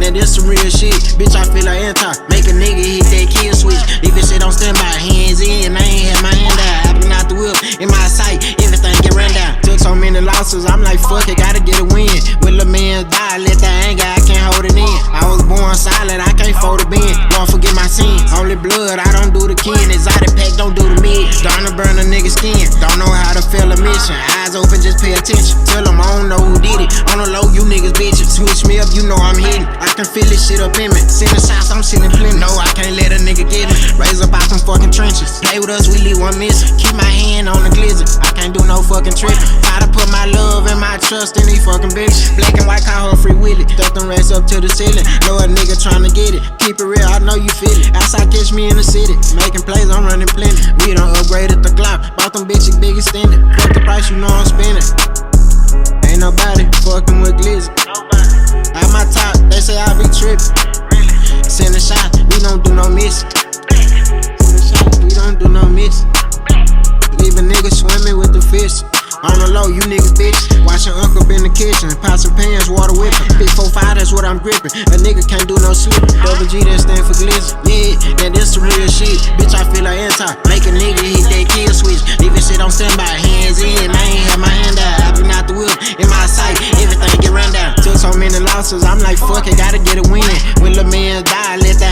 that this some real shit. Bitch, I feel like anti. Make a nigga hit that kill switch. If it shit don't stand by, hands in, I ain't had my hand out. I been out the whip, in my sight, everything get run down. Took so many losses, I'm like, fuck it, gotta get a win. Will a man die, let the anger, I can't hold it in. I was born silent, I can't fold a bin. Don't forget my sins, only blood, I don't do the kin. Exotic pack, don't do the mid. Don't burn a nigga skin, don't know how to fill a mission. Eyes open, just pay attention. Tell them I don't know who did it. On the low, you niggas bitches. Switch me up, you know I'm hitting. I can feel this shit up in me. Sending shots, I'm sending plenty. No, I can't let a nigga get me. Raise up out some fucking trenches. Play with us, we leave one missing. Keep my hand on the glizzy. I can't do no fucking tripping. Try to put my love and my trust in these fucking bitches. Black and white, call her free Willy. Stuff them racks up to the ceiling. Know a nigga tryna get it. Keep it real, I know you feel it. Outside, catch me in the city. Making plays, I'm running plenty. We done upgraded the clock. Bought them bitches big extended. Fuck the price, you know I'm spending. Ain't nobody fucking with Glizzy. At my top, they say I be trippin'. Send a shot, we don't do no miss. Send a shot, we don't do no miss. Leave a nigga swimming with the fish. On the low, you niggas bitch. Watch your uncle up in the kitchen. Pot some pans, water whipping. Big 4-5, that's what I'm gripping. A nigga can't do no slipping. Double G, that stand for Glizzy. Yeah, that is some real shit. Bitch, I feel like anti. Make a nigga hit that kill switch. Leave it shit on stand by, hands in. I ain't had my hand out. I been out the whip, in my sight, everything get run down. Took so many losses, I'm like, fuck it, gotta get a win. Will a man die, let the